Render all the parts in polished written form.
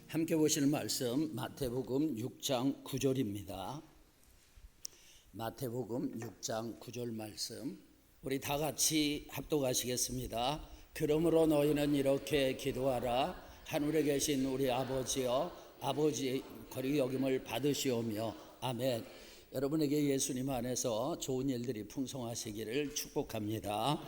함께 보실 말씀 마태복음 6장 9절입니다. 마태복음 6장 9절 말씀 우리 다 같이 합독하시겠습니다. 그러므로 너희는 이렇게 기도하라. 하늘에 계신 우리 아버지여, 아버지 거리 여김을 받으시오며. 아멘. 여러분에게 예수님 안에서 좋은 일들이 풍성하시기를 축복합니다.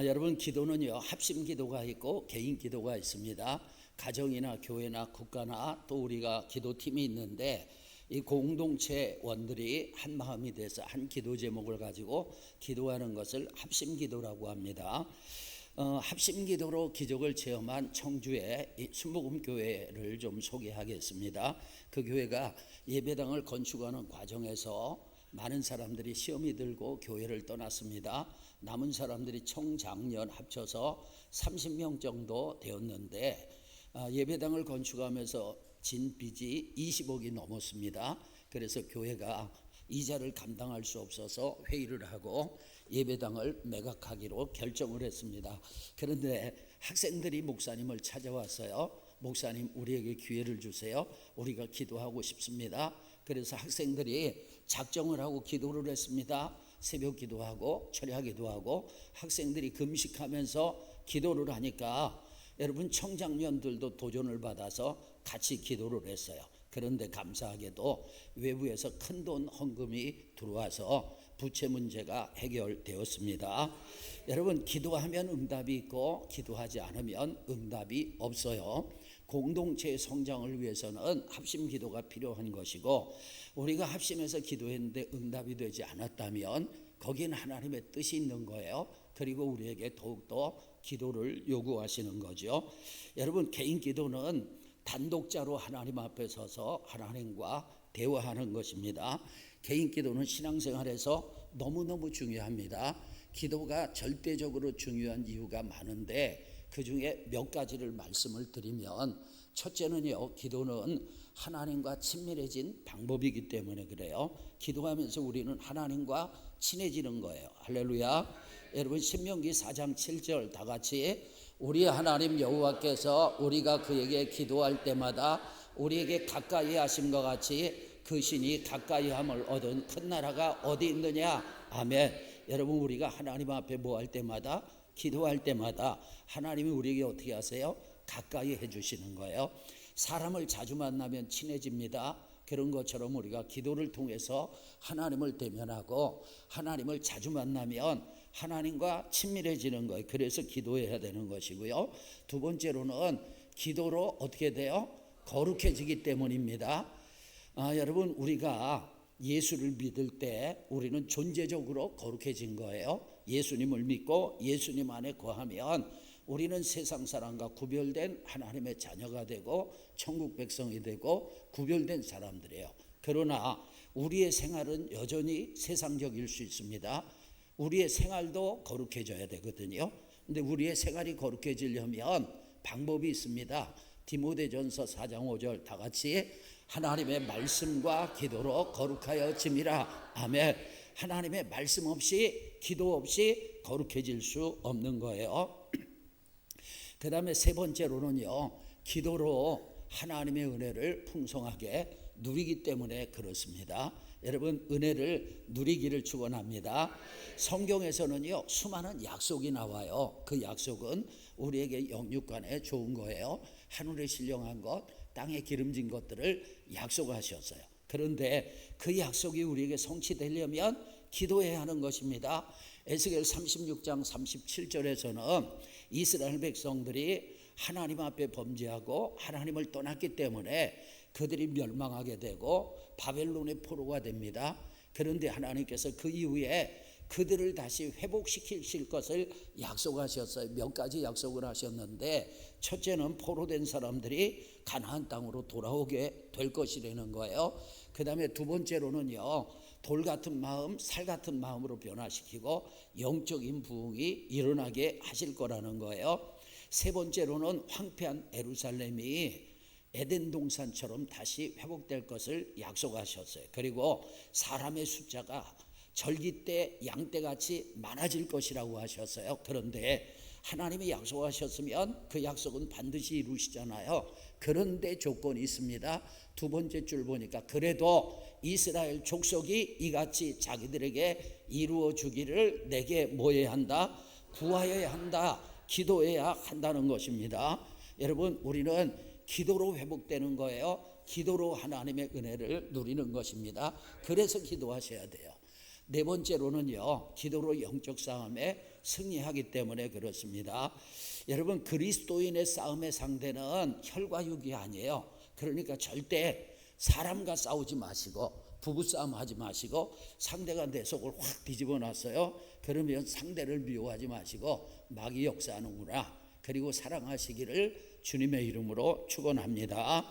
여러분, 기도는요, 합심 기도가 있고 개인 기도가 있습니다. 가정이나 교회나 국가나 또 우리가 기도팀이 있는데 이 공동체원들이 한 마음이 돼서 한 기도 제목을 가지고 기도하는 것을 합심 기도라고 합니다. 합심 기도로 기적을 체험한 청주의 순복음 교회를 좀 소개하겠습니다. 그 교회가 예배당을 건축하는 과정에서 많은 사람들이 시험이 들고 교회를 떠났습니다. 남은 사람들이 총장년 합쳐서 30명 정도 되었는데 예배당을 건축하면서 진 빚이 20억이 넘었습니다. 그래서 교회가 이자를 감당할 수 없어서 회의를 하고 예배당을 매각하기로 결정을 했습니다. 그런데 학생들이 목사님을 찾아왔어요. 목사님, 우리에게 기회를 주세요. 우리가 기도하고 싶습니다. 그래서 학생들이 작정을 하고 기도를 했습니다. 새벽 기도하고 철야 기도하고 학생들이 금식하면서 기도를 하니까 여러분, 청장년들도 도전을 받아서 같이 기도를 했어요. 그런데 감사하게도 외부에서 큰돈 헌금이 들어와서 부채 문제가 해결되었습니다. 여러분, 기도하면 응답이 있고 기도하지 않으면 응답이 없어요. 공동체의 성장을 위해서는 합심 기도가 필요한 것이고, 우리가 합심해서 기도했는데 응답이 되지 않았다면 거기는 하나님의 뜻이 있는 거예요. 그리고 우리에게 더욱더 기도를 요구하시는 거죠. 여러분, 개인 기도는 단독자로 하나님 앞에 서서 하나님과 대화하는 것입니다. 개인 기도는 신앙생활에서 너무너무 중요합니다. 기도가 절대적으로 중요한 이유가 많은데 그 중에 몇 가지를 말씀을 드리면, 첫째는요, 기도는 하나님과 친밀해진 방법이기 때문에 그래요. 기도하면서 우리는 하나님과 친해지는 거예요. 할렐루야. 여러분, 신명기 4장 7절 다 같이, 우리 하나님 여호와께서 우리가 그에게 기도할 때마다 우리에게 가까이 하심과 같이 그 신이 가까이 함을 얻은 큰 나라가 어디 있느냐. 아멘. 여러분, 우리가 하나님 앞에 뭐 할 때마다, 기도할 때마다 하나님이 우리에게 어떻게 하세요? 가까이 해주시는 거예요. 사람을 자주 만나면 친해집니다. 그런 것처럼 우리가 기도를 통해서 하나님을 대면하고 하나님을 자주 만나면 하나님과 친밀해지는 거예요. 그래서 기도해야 되는 것이고요. 두 번째로는 기도로 어떻게 돼요? 거룩해지기 때문입니다. 여러분, 우리가 예수를 믿을 때 우리는 존재적으로 거룩해진 거예요. 예수님을 믿고 예수님 안에 거하면 우리는 세상 사람과 구별된 하나님의 자녀가 되고 천국 백성이 되고 구별된 사람들이에요. 그러나 우리의 생활은 여전히 세상적일 수 있습니다. 우리의 생활도 거룩해져야 되거든요. 근데 우리의 생활이 거룩해지려면 방법이 있습니다. 디모데전서 4장 5절 다 같이, 하나님의 말씀과 기도로 거룩하여짐이라. 아멘. 하나님의 말씀 없이, 기도 없이 거룩해질 수 없는 거예요. 그 다음에 세 번째로는요, 기도로 하나님의 은혜를 풍성하게 누리기 때문에 그렇습니다. 여러분, 은혜를 누리기를 축원합니다. 성경에서는요, 수많은 약속이 나와요. 그 약속은 우리에게 영육간에 좋은 거예요. 하늘에 신령한 것, 땅에 기름진 것들을 약속하셨어요. 그런데 그 약속이 우리에게 성취되려면 기도해야 하는 것입니다. 에스겔 36장 37절에서는 이스라엘 백성들이 하나님 앞에 범죄하고 하나님을 떠났기 때문에 그들이 멸망하게 되고 바벨론의 포로가 됩니다. 그런데 하나님께서 그 이후에 그들을 다시 회복시키실 것을 약속하셨어요. 몇 가지 약속을 하셨는데, 첫째는 포로된 사람들이 가나안 땅으로 돌아오게 될 것이라는 거예요. 그 다음에 두 번째로는요, 돌 같은 마음, 살 같은 마음으로 변화시키고 영적인 부흥이 일어나게 하실 거라는 거예요. 세 번째로는 황폐한 예루살렘이 에덴 동산처럼 다시 회복될 것을 약속하셨어요. 그리고 사람의 숫자가 절기때 양떼같이 많아질 것이라고 하셨어요. 그런데 하나님이 약속하셨으면 그 약속은 반드시 이루시잖아요. 그런데 조건이 있습니다. 두 번째 줄 보니까 그래도 이스라엘 족속이 이같이 자기들에게 이루어 주기를 내게 뭐 해야 한다? 구하여야 한다. 기도해야 한다는 것입니다. 여러분, 우리는 기도로 회복되는 거예요. 기도로 하나님의 은혜를 누리는 것입니다. 그래서 기도하셔야 돼요. 네 번째로는요, 기도로 영적 싸움에 승리하기 때문에 그렇습니다. 여러분, 그리스도인의 싸움의 상대는 혈과 육이 아니에요. 그러니까 절대 사람과 싸우지 마시고 부부싸움 하지 마시고 상대가 내 속을 확 뒤집어 놨어요. 그러면 상대를 미워하지 마시고 마귀 역사하는구나. 그리고 사랑하시기를 주님의 이름으로 축원합니다.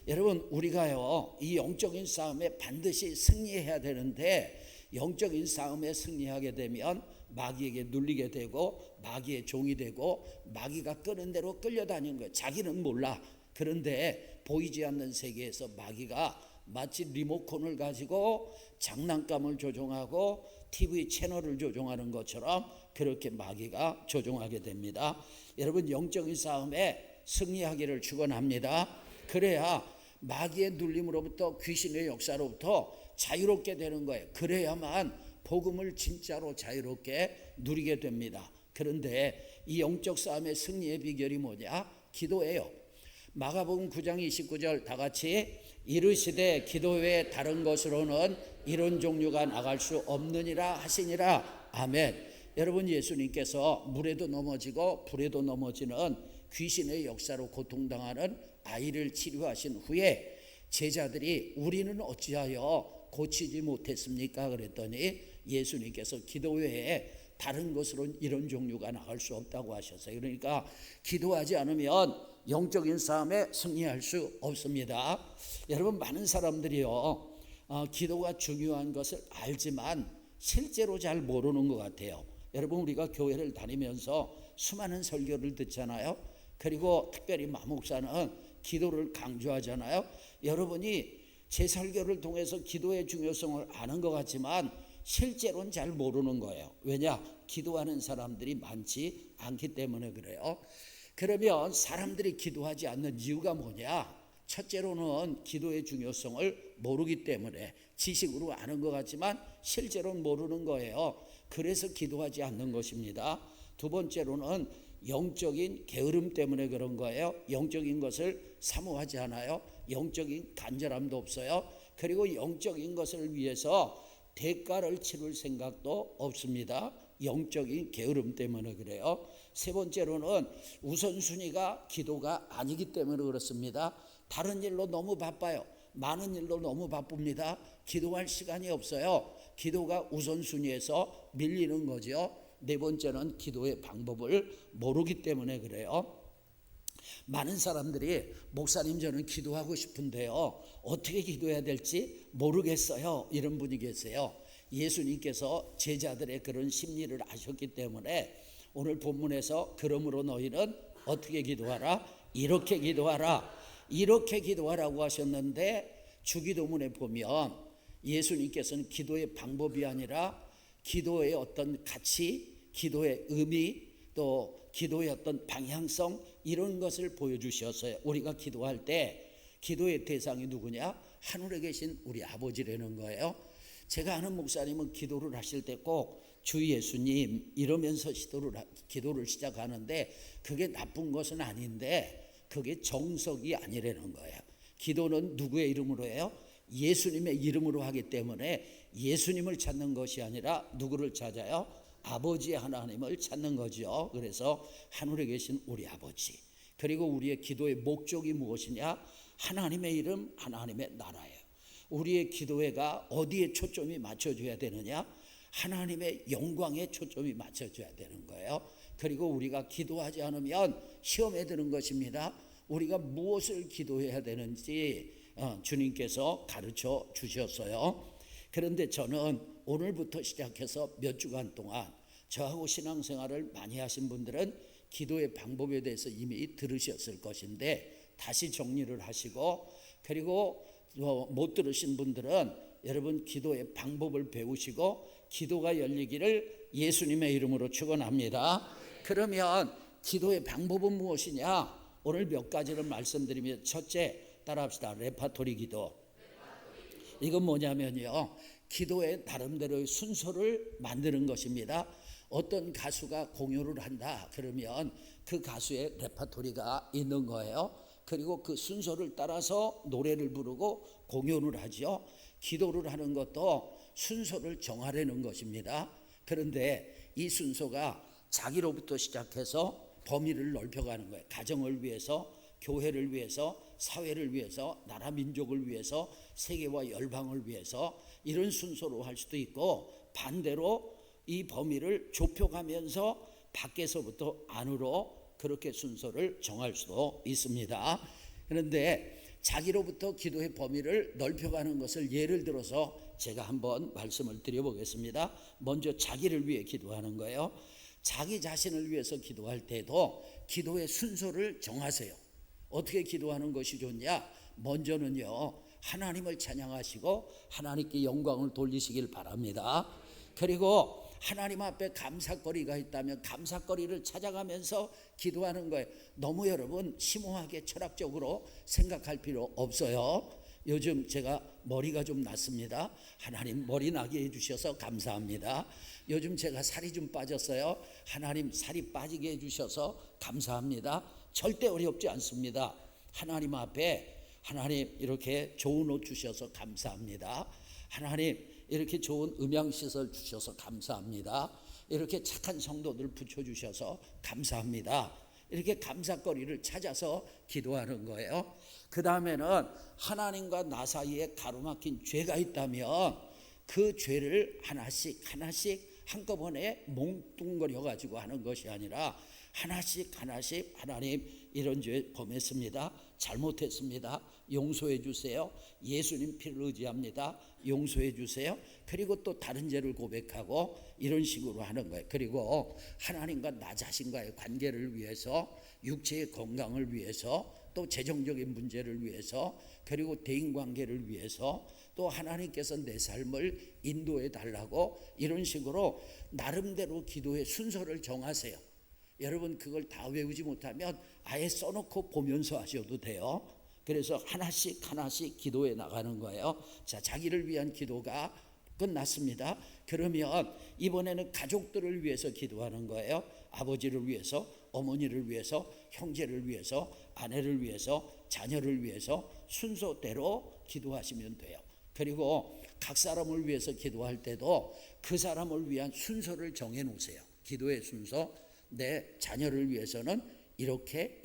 여러분, 우리가요, 이 영적인 싸움에 반드시 승리해야 되는데 영적인 싸움에 승리하게 되면 마귀에게 눌리게 되고 마귀의 종이 되고 마귀가 끄는 대로 끌려다니는 거예요. 자기는 몰라. 그런데 보이지 않는 세계에서 마귀가 마치 리모컨을 가지고 장난감을 조종하고 TV 채널을 조종하는 것처럼 그렇게 마귀가 조종하게 됩니다. 여러분, 영적인 싸움에 승리하기를 축원합니다. 그래야 마귀의 눌림으로부터 귀신의 역사로부터 자유롭게 되는 거예요. 그래야만 복음을 진짜로 자유롭게 누리게 됩니다. 그런데 이 영적 싸움의 승리의 비결이 뭐냐? 기도예요. 마가복음 9장 29절 다 같이 이르시되 기도 외에 다른 것으로는 이런 종류가 나갈 수 없느니라 하시니라. 아멘. 여러분, 예수님께서 물에도 넘어지고 불에도 넘어지는 귀신의 역사로 고통당하는 아이를 치료하신 후에 제자들이 우리는 어찌하여 고치지 못했습니까? 그랬더니 예수님께서 기도 외에 다른 것으로는 이런 종류가 나갈 수 없다고 하셨어요. 그러니까 기도하지 않으면 영적인 싸움에 승리할 수 없습니다. 여러분, 많은 사람들이요, 기도가 중요한 것을 알지만 실제로 잘 모르는 것 같아요. 여러분, 우리가 교회를 다니면서 수많은 설교를 듣잖아요. 그리고 특별히 마목사는 기도를 강조하잖아요. 여러분이 제 설교를 통해서 기도의 중요성을 아는 것 같지만 실제로는 잘 모르는 거예요. 왜냐? 기도하는 사람들이 많지 않기 때문에 그래요. 그러면 사람들이 기도하지 않는 이유가 뭐냐? 첫째로는 기도의 중요성을 모르기 때문에 지식으로 아는 것 같지만 실제로는 모르는 거예요. 그래서 기도하지 않는 것입니다. 두 번째로는 영적인 게으름 때문에 그런 거예요. 영적인 것을 사모하지 않아요. 영적인 간절함도 없어요. 그리고 영적인 것을 위해서 대가를 치를 생각도 없습니다. 영적인 게으름 때문에 그래요. 세 번째로는 우선순위가 기도가 아니기 때문에 그렇습니다. 다른 일로 너무 바빠요. 많은 일로 너무 바쁩니다. 기도할 시간이 없어요. 기도가 우선순위에서 밀리는 거죠. 네 번째는 기도의 방법을 모르기 때문에 그래요. 많은 사람들이 목사님, 저는 기도하고 싶은데요, 어떻게 기도해야 될지 모르겠어요, 이런 분이 계세요. 예수님께서 제자들의 그런 심리를 아셨기 때문에 오늘 본문에서 그러므로 너희는 어떻게 기도하라? 이렇게 기도하라. 이렇게 기도하라고 하셨는데 주기도문에 보면 예수님께서는 기도의 방법이 아니라 기도의 어떤 가치, 기도의 의미, 또 기도의 어떤 방향성, 이런 것을 보여주셨어요. 우리가 기도할 때 기도의 대상이 누구냐? 하늘에 계신 우리 아버지라는 거예요. 제가 아는 목사님은 기도를 하실 때 꼭 주 예수님 이러면서 기도를 시작하는데 그게 나쁜 것은 아닌데 그게 정석이 아니라는 거예요. 기도는 누구의 이름으로 해요? 예수님의 이름으로 하기 때문에 예수님을 찾는 것이 아니라 누구를 찾아요? 아버지 하나님을 찾는 거죠. 그래서 하늘에 계신 우리 아버지, 그리고 우리의 기도의 목적이 무엇이냐? 하나님의 이름, 하나님의 나라예요. 우리의 기도회가 어디에 초점이 맞춰져야 되느냐? 하나님의 영광에 초점이 맞춰져야 되는 거예요. 그리고 우리가 기도하지 않으면 시험에 드는 것입니다. 우리가 무엇을 기도해야 되는지 주님께서 가르쳐 주셨어요. 그런데 저는 오늘부터 시작해서 몇 주간 동안 저하고 신앙생활을 많이 하신 분들은 기도의 방법에 대해서 이미 들으셨을 것인데 다시 정리를 하시고, 그리고 못 들으신 분들은 여러분 기도의 방법을 배우시고 기도가 열리기를 예수님의 이름으로 축원합니다. 그러면 기도의 방법은 무엇이냐? 오늘 몇 가지를 말씀드리면, 첫째, 따라합시다. 레파토리 기도. 이건 뭐냐면요, 기도의 나름대로의 순서를 만드는 것입니다. 어떤 가수가 공연을 한다 그러면 그 가수의 레파토리가 있는 거예요. 그리고 그 순서를 따라서 노래를 부르고 공연을 하죠. 기도를 하는 것도 순서를 정하려는 것입니다. 그런데 이 순서가 자기로부터 시작해서 범위를 넓혀가는 거예요. 가정을 위해서, 교회를 위해서, 사회를 위해서, 나라 민족을 위해서, 세계와 열방을 위해서, 이런 순서로 할 수도 있고, 반대로 이 범위를 좁혀가면서 밖에서부터 안으로 그렇게 순서를 정할 수도 있습니다. 그런데 자기로부터 기도의 범위를 넓혀가는 것을 예를 들어서 제가 한번 말씀을 드려보겠습니다. 먼저 자기를 위해 기도하는 거예요. 자기 자신을 위해서 기도할 때도 기도의 순서를 정하세요. 어떻게 기도하는 것이 좋냐? 먼저는요, 하나님을 찬양하시고 하나님께 영광을 돌리시길 바랍니다. 그리고 하나님 앞에 감사거리가 있다면 감사거리를 찾아가면서 기도하는 거예요. 너무 여러분 심오하게 철학적으로 생각할 필요 없어요. 요즘 제가 머리가 좀 났습니다. 하나님 머리 나게 해주셔서 감사합니다. 요즘 제가 살이 좀 빠졌어요. 하나님 살이 빠지게 해주셔서 감사합니다. 절대 어렵지 않습니다. 하나님 앞에, 하나님 이렇게 좋은 옷 주셔서 감사합니다. 하나님 이렇게 좋은 음향시설 주셔서 감사합니다. 이렇게 착한 성도들 붙여주셔서 감사합니다. 이렇게 감사거리를 찾아서 기도하는 거예요. 그 다음에는 하나님과 나 사이에 가로막힌 죄가 있다면 그 죄를 하나씩 한꺼번에 몽뚱거려 가지고 하는 것이 아니라 하나씩 하나님 이런 죄 범했습니다. 잘못했습니다. 용서해 주세요. 예수님 피를 의지합니다. 용서해 주세요. 그리고 또 다른 죄를 고백하고 이런 식으로 하는 거예요. 그리고 하나님과 나 자신과의 관계를 위해서, 육체의 건강을 위해서, 또 재정적인 문제를 위해서, 그리고 대인관계를 위해서, 또 하나님께서 내 삶을 인도해 달라고, 이런 식으로 나름대로 기도의 순서를 정하세요. 여러분 그걸 다 외우지 못하면 아예 써놓고 보면서 하셔도 돼요. 그래서 하나씩 기도해 나가는 거예요. 자, 자기를 위한 기도가 끝났습니다. 그러면 이번에는 가족들을 위해서 기도하는 거예요. 아버지를 위해서, 어머니를 위해서, 형제를 위해서, 아내를 위해서, 자녀를 위해서 순서대로 기도하시면 돼요. 그리고 각 사람을 위해서 기도할 때도 그 사람을 위한 순서를 정해 놓으세요. 기도의 순서. 내 자녀를 위해서는 이렇게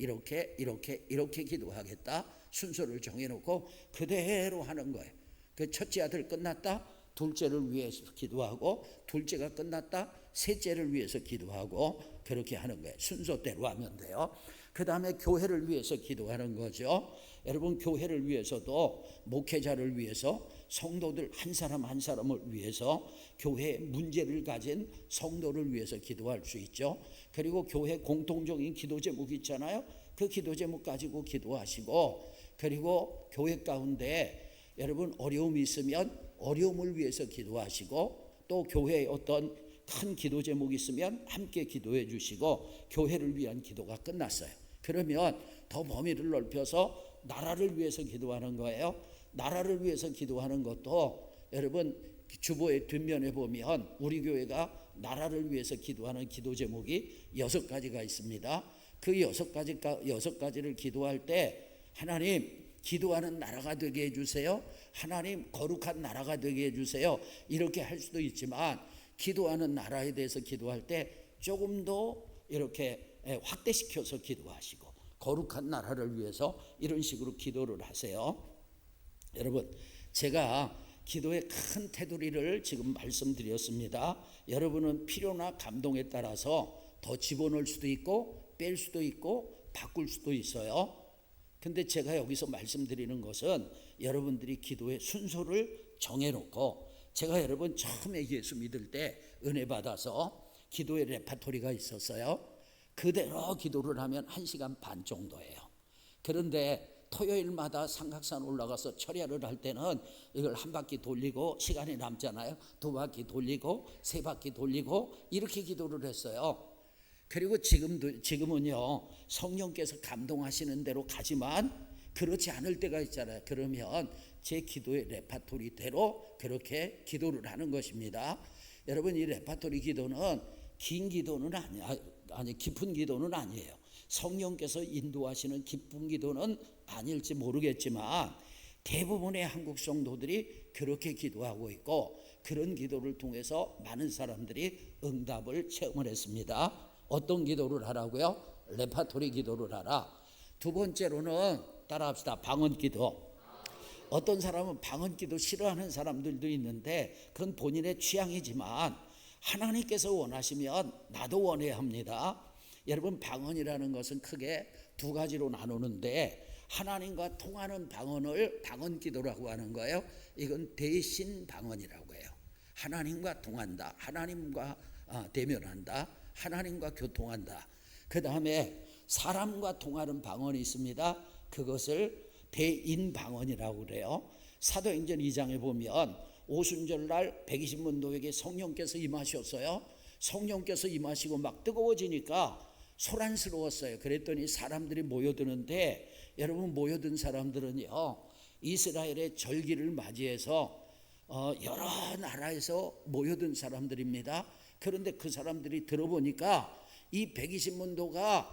기도하겠다. 순서를 정해놓고 그대로 하는 거예요. 그 첫째 아들 끝났다. 둘째를 위해서 기도하고, 둘째가 끝났다. 셋째를 위해서 기도하고, 그렇게 하는 거예요. 순서대로 하면 돼요. 그 다음에 교회를 위해서 기도하는 거죠. 여러분 교회를 위해서도 목회자를 위해서, 성도들 한 사람 한 사람을 위해서, 교회에 문제를 가진 성도를 위해서 기도할 수 있죠. 그리고 교회 공통적인 기도 제목이 있잖아요. 그 기도 제목 가지고 기도하시고, 그리고 교회 가운데 여러분 어려움이 있으면 어려움을 위해서 기도하시고, 또 교회에 어떤 큰 기도 제목이 있으면 함께 기도해 주시고, 교회를 위한 기도가 끝났어요. 그러면 더 범위를 넓혀서 나라를 위해서 기도하는 거예요. 나라를 위해서 기도하는 것도 여러분 주보의 뒷면에 보면 우리 교회가 나라를 위해서 기도하는 기도 제목이 6가지가 있습니다. 그 6가지를 기도할 때 하나님 기도하는 나라가 되게 해주세요. 하나님 거룩한 나라가 되게 해주세요. 이렇게 할 수도 있지만 기도하는 나라에 대해서 기도할 때 조금 더 이렇게 확대시켜서 기도하시고, 거룩한 나라를 위해서 이런 식으로 기도를 하세요. 여러분 제가 기도의 큰 테두리를 지금 말씀드렸습니다. 여러분은 필요나 감동에 따라서 더 집어넣을 수도 있고 뺄 수도 있고 바꿀 수도 있어요. 근데 제가 여기서 말씀드리는 것은 여러분들이 기도의 순서를 정해놓고, 제가 여러분 처음에 예수 믿을 때 은혜 받아서 기도의 레파토리가 있었어요. 그대로 기도를 하면 1시간 반 정도예요. 그런데 토요일마다 삼각산 올라가서 철야를 할 때는 이걸 한 바퀴 돌리고, 시간이 남잖아요. 2바퀴 돌리고 3바퀴 돌리고 이렇게 기도를 했어요. 그리고 지금은요 성령께서 감동하시는 대로 가지만 그렇지 않을 때가 있잖아요. 그러면 제 기도의 레파토리대로 그렇게 기도를 하는 것입니다. 여러분, 이 레파토리 기도는 긴 기도는 깊은 기도는 아니에요. 성령께서 인도하시는 깊은 기도는 아닐지 모르겠지만 대부분의 한국 성도들이 그렇게 기도하고 있고, 그런 기도를 통해서 많은 사람들이 응답을 체험을 했습니다. 어떤 기도를 하라고요? 레파토리 기도를 하라. 두 번째로는 따라합시다. 방언 기도. 어떤 사람은 방언 기도 싫어하는 사람들도 있는데 그건 본인의 취향이지만 하나님께서 원하시면 나도 원해야 합니다. 여러분, 방언이라는 것은 크게 두 가지로 나누는데, 하나님과 통하는 방언을 방언 기도라고 하는 거예요. 이건 대신 방언이라고 해요. 하나님과 통한다, 하나님과 대면한다, 하나님과 교통한다. 그 다음에 사람과 통하는 방언이 있습니다. 그것을 대인 방언이라고 그래요. 사도행전 2장에 보면 오순절날 120문도에게 성령께서 임하셨어요. 성령께서 임하시고 막 뜨거워지니까 소란스러웠어요. 그랬더니 사람들이 모여드는데, 여러분, 모여든 사람들은요 이스라엘의 절기를 맞이해서 여러 나라에서 모여든 사람들입니다. 그런데 그 사람들이 들어보니까 이 120문도가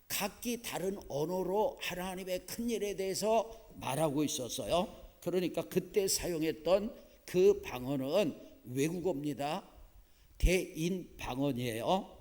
각기 다른 언어로 하나님의 큰 일에 대해서 말하고 있었어요. 그러니까 그때 사용했던 그 방언은 외국어입니다. 대인 방언이에요.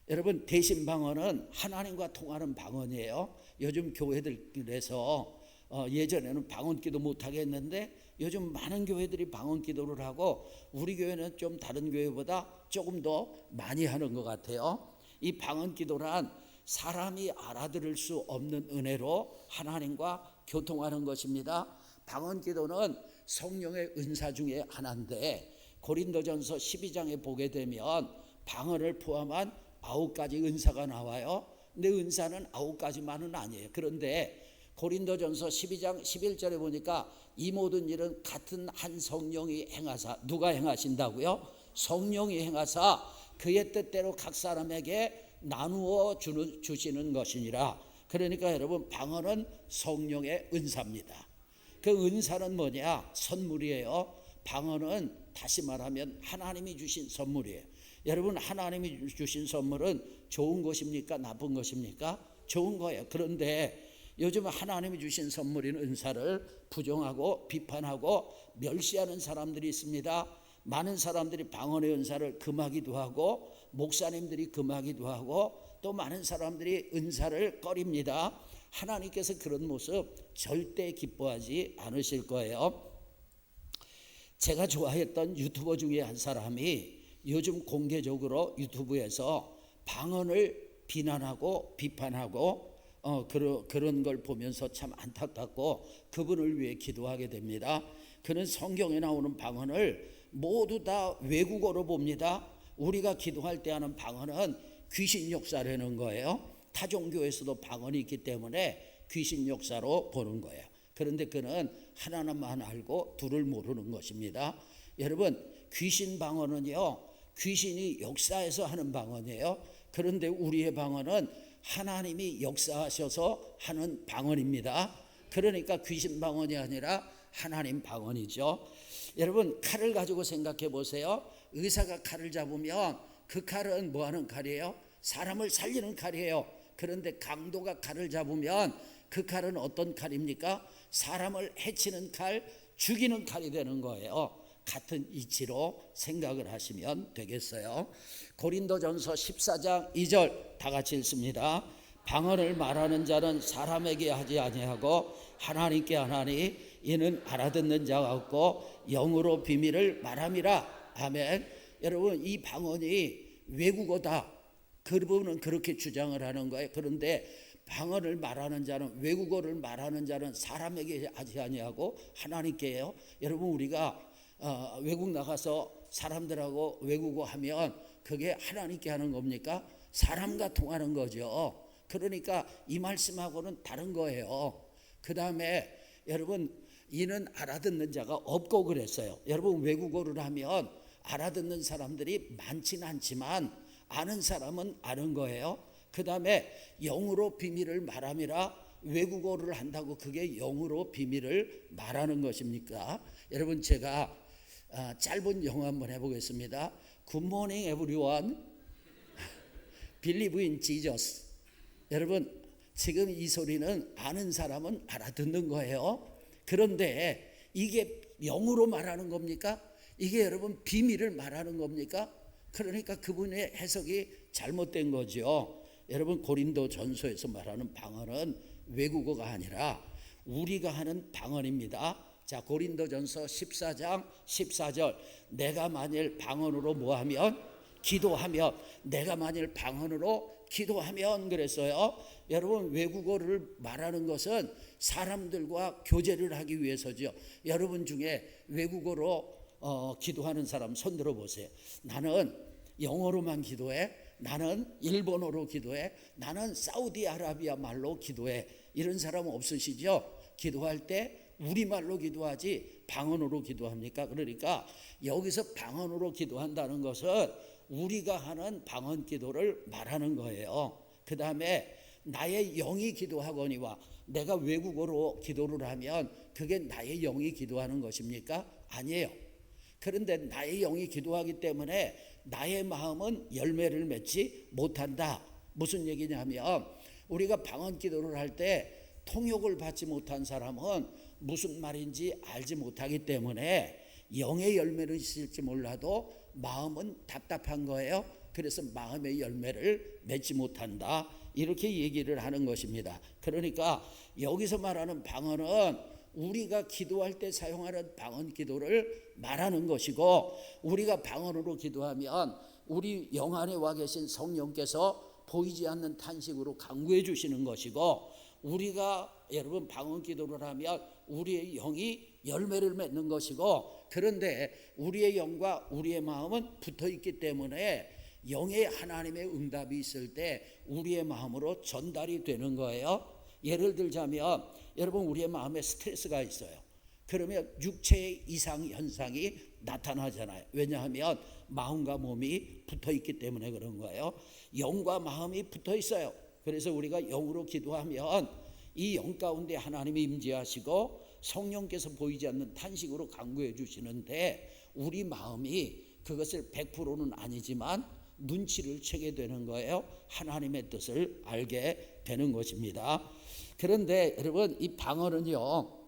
여러분, 대신 방언은 하나님과 통하는 방언이에요. 요즘 교회들에서 예전에는 방언 기도 못하게 했는데 요즘 많은 교회들이 방언 기도를 하고, 우리 교회는 좀 다른 교회보다 조금 더 많이 하는 것 같아요. 이 방언 기도란 사람이 알아들을 수 없는 은혜로 하나님과 교통하는 것입니다. 방언 기도는 성령의 은사 중에 하나인데, 고린도전서 12장에 보게 되면 방언을 포함한 9가지 은사가 나와요. 근데 은사는 9가지만은 아니에요. 그런데 고린도전서 12장 11절에 보니까 이 모든 일은 같은 한 성령이 행하사, 누가 행하신다고요? 성령이 행하사 그의 뜻대로 각 사람에게 나누어 주시는 것이니라. 그러니까 여러분, 방언은 성령의 은사입니다. 그 은사는 뭐냐? 선물이에요. 방언은 다시 말하면 하나님이 주신 선물이에요. 여러분, 하나님이 주신 선물은 좋은 것입니까? 나쁜 것입니까? 좋은 거예요. 그런데 요즘 하나님이 주신 선물인 은사를 부정하고 비판하고 멸시하는 사람들이 있습니다. 많은 사람들이 방언의 은사를 금하기도 하고, 목사님들이 금하기도 하고, 또 많은 사람들이 은사를 꺼립니다. 하나님께서 그런 모습 절대 기뻐하지 않으실 거예요. 제가 좋아했던 유튜버 중에 한 사람이 요즘 공개적으로 유튜브에서 방언을 비난하고 비판하고 그런 걸 보면서 참 안타깝고 그분을 위해 기도하게 됩니다. 그는 성경에 나오는 방언을 모두 다 외국어로 봅니다. 우리가 기도할 때 하는 방언은 귀신 역사라는 거예요. 타종교에서도 방언이 있기 때문에 귀신 역사로 보는 거예요. 그런데 그는 하나만 알고 둘을 모르는 것입니다. 여러분, 귀신 방언은요, 귀신이 역사에서 하는 방언이에요. 그런데 우리의 방언은 하나님이 역사하셔서 하는 방언입니다. 그러니까 귀신 방언이 아니라 하나님 방언이죠. 여러분, 칼을 가지고 생각해 보세요. 의사가 칼을 잡으면 그 칼은 뭐 하는 칼이에요? 사람을 살리는 칼이에요. 그런데 강도가 칼을 잡으면 그 칼은 어떤 칼입니까? 사람을 해치는 칼, 죽이는 칼이 되는 거예요. 같은 이치로 생각을 하시면 되겠어요. 고린도전서 14장 2절 다 같이 읽습니다. 방언을 말하는 자는 사람에게 하지 아니하고 하나님께 하나니 이는 알아듣는 자가 없고 영으로 비밀을 말함이라. 아멘. 여러분, 이 방언이 외국어다, 그 부분은 그렇게 주장을 하는 거예요. 그런데 방언을 말하는 자는, 외국어를 말하는 자는 사람에게 하지 아니하고 하나님께 해요. 여러분, 우리가 외국 나가서 사람들하고 외국어 하면 그게 하나님께 하는 겁니까? 사람과 통하는 거죠. 그러니까 이 말씀하고는 다른 거예요. 그 다음에 여러분, 이는 알아듣는 자가 없고 그랬어요. 여러분, 외국어를 하면 알아듣는 사람들이 많지는 않지만 아는 사람은 아는 거예요. 그 다음에 영으로 비밀을 말함이라, 외국어를 한다고 그게 영으로 비밀을 말하는 것입니까? 여러분, 제가 짧은 영어 한번 해보겠습니다. Good morning everyone. Believe in Jesus. 여러분, 지금 이 소리는 아는 사람은 알아듣는 거예요. 그런데 이게 영으로 말하는 겁니까? 이게 여러분 비밀을 말하는 겁니까? 그러니까 그분의 해석이 잘못된 거죠. 여러분, 고린도 전서에서 말하는 방언은 외국어가 아니라 우리가 하는 방언입니다. 자, 고린도 전서 14장 14절. 내가 만일 방언으로 뭐하면? 기도하면. 내가 만일 방언으로 기도하면 그랬어요. 여러분, 외국어를 말하는 것은 사람들과 교제를 하기 위해서죠. 여러분 중에 외국어로 기도하는 사람 손 들어보세요. 나는 영어로만 기도해. 나는 일본어로 기도해. 나는 사우디아라비아 말로 기도해. 이런 사람 없으시죠? 기도할 때 우리말로 기도하지 방언으로 기도합니까? 그러니까 여기서 방언으로 기도한다는 것은 우리가 하는 방언 기도를 말하는 거예요. 그 다음에 나의 영이 기도하거니와, 내가 외국어로 기도를 하면 그게 나의 영이 기도하는 것입니까? 아니에요. 그런데 나의 영이 기도하기 때문에 나의 마음은 열매를 맺지 못한다. 무슨 얘기냐면, 우리가 방언 기도를 할 때 통역을 받지 못한 사람은 무슨 말인지 알지 못하기 때문에 영의 열매를 있을지 몰라도 마음은 답답한 거예요. 그래서 마음의 열매를 맺지 못한다. 이렇게 얘기를 하는 것입니다. 그러니까 여기서 말하는 방언은 우리가 기도할 때 사용하는 방언 기도를 말하는 것이고, 우리가 방언으로 기도하면 우리 영 안에 와 계신 성령께서 보이지 않는 탄식으로 간구해 주시는 것이고, 우리가 여러분 방언 기도를 하면 우리의 영이 열매를 맺는 것이고, 그런데 우리의 영과 우리의 마음은 붙어 있기 때문에 영의 하나님의 응답이 있을 때 우리의 마음으로 전달이 되는 거예요. 예를 들자면, 여러분, 우리의 마음에 스트레스가 있어요. 그러면 육체의 이상 현상이 나타나잖아요. 왜냐하면 마음과 몸이 붙어 있기 때문에 그런 거예요. 영과 마음이 붙어 있어요. 그래서 우리가 영으로 기도하면 이 영 가운데 하나님이 임재하시고 성령께서 보이지 않는 탄식으로 간구해 주시는데, 우리 마음이 그것을 100%는 아니지만 눈치를 채게 되는 거예요. 하나님의 뜻을 알게 되는 것입니다. 그런데 여러분, 이 방언은요,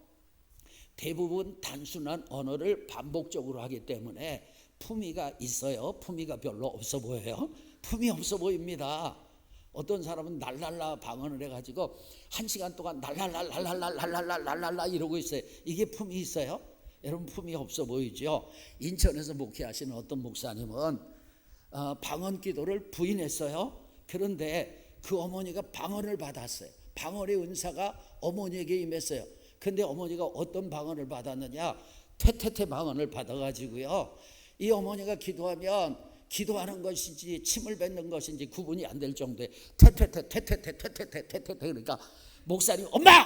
대부분 단순한 언어를 반복적으로 하기 때문에 품위가 있어요. 품위가 별로 없어 보여요. 품이 없어 보입니다. 어떤 사람은 날랄라 방언을 해가지고 1시간 동안 날랄랄랄랄랄랄랄랄랄라 이러고 있어요. 이게 품이 있어요? 여러분, 품이 없어 보이죠? 인천에서 목회하시는 어떤 목사님은 방언 기도를 부인했어요. 그런데 그 어머니가 방언을 받았어요. 방언의 은사가 어머니에게 임했어요. 근데 어머니가 어떤 방언을 받았느냐? 퇴퇴퇴 방언을 받아가지고요, 이 어머니가 기도하면 기도하는 것인지 침을 뱉는 것인지 구분이 안 될 정도에 퇴퇴퇴 퇴퇴퇴 퇴퇴퇴 퇴퇴퇴. 그러니까 목사님, 엄마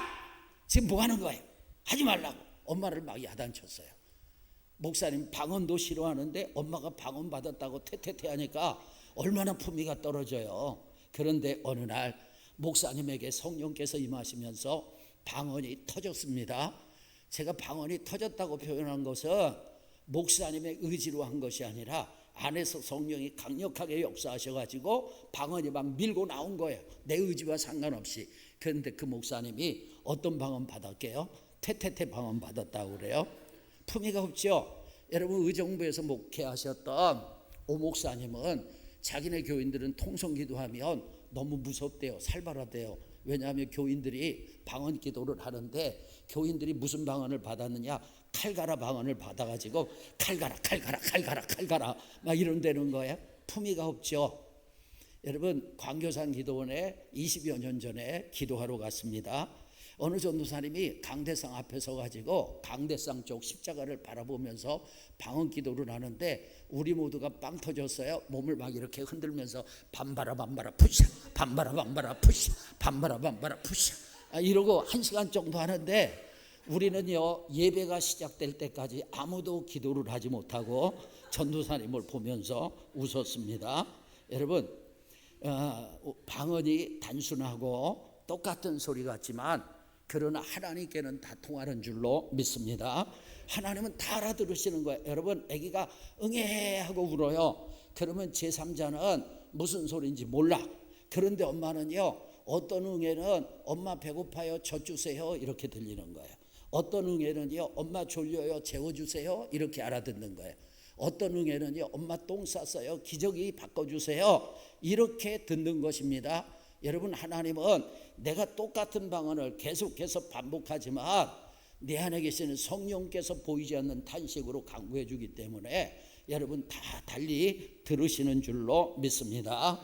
지금 뭐 하는 거예요? 하지 말라고 엄마를 막 야단쳤어요. 목사님 방언도 싫어하는데 엄마가 방언 받았다고 퇴퇴퇴 하니까 얼마나 품위가 떨어져요. 그런데 어느 날 목사님에게 성령께서 임하시면서 방언이 터졌습니다. 제가 방언이 터졌다고 표현한 것은 목사님의 의지로 한 것이 아니라 안에서 성령이 강력하게 역사하셔가지고 방언이 막 밀고 나온 거예요. 내 의지와 상관없이. 그런데 그 목사님이 어떤 방언 받았게요? 퇴퇴퇴 방언 받았다고 그래요. 품위가 없죠. 여러분, 의정부에서 목회하셨던 오 목사님은 자기네 교인들은 통성기도하면 너무 무섭대요. 살벌하대요. 왜냐하면 교인들이 방언 기도를 하는데 교인들이 무슨 방언을 받았느냐? 칼가라 방언을 받아가지고 칼가라 칼가라 칼가라 칼가라 막 이런다는 거예요. 품위가 없죠. 여러분, 광교산 기도원에 20여 년 전에 기도하러 갔습니다. 어느 전도사님이 강대상 앞에 서가지고 강대상 쪽 십자가를 바라보면서 방언 기도를 하는데 우리 모두가 빵 터졌어요. 몸을 막 이렇게 흔들면서 반바라 반바라 푸샤 반바라 반바라 푸샤 반바라 반바라 푸샤 이러고 1시간 정도 하는데, 우리는요 예배가 시작될 때까지 아무도 기도를 하지 못하고 전도사님을 보면서 웃었습니다. 여러분 방언이 단순하고 똑같은 소리 같지만 그러나 하나님께는 다 통하는 줄로 믿습니다. 하나님은 다 알아들으시는 거예요. 여러분 아기가 응애 하고 울어요. 그러면 제3자는 무슨 소리인지 몰라. 그런데 엄마는요, 어떤 응애는 엄마 배고파요 젖 주세요 이렇게 들리는 거예요. 어떤 응애는요, 엄마 졸려요 재워주세요 이렇게 알아듣는 거예요. 어떤 응애는요, 엄마 똥 쌌어요 기저귀 바꿔주세요 이렇게 듣는 것입니다. 여러분 하나님은 내가 똑같은 방언을 계속해서 반복하지만 내 안에 계시는 성령께서 보이지 않는 탄식으로 강구해 주기 때문에 여러분 다 달리 들으시는 줄로 믿습니다.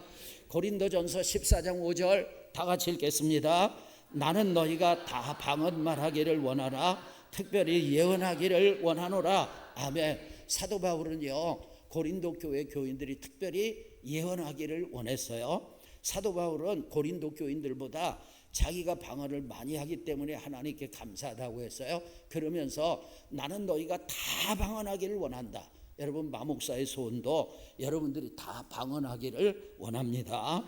고린도전서 14장 5절 다 같이 읽겠습니다. 나는 너희가 다 방언 말하기를 원하나 특별히 예언하기를 원하노라. 아멘. 사도 바울은요, 고린도 교회 교인들이 특별히 예언하기를 원했어요. 사도 바울은 고린도 교인들보다 자기가 방언을 많이 하기 때문에 하나님께 감사하다고 했어요. 그러면서 나는 너희가 다 방언하기를 원한다. 여러분 마목사의 소원도 여러분들이 다 방언하기를 원합니다.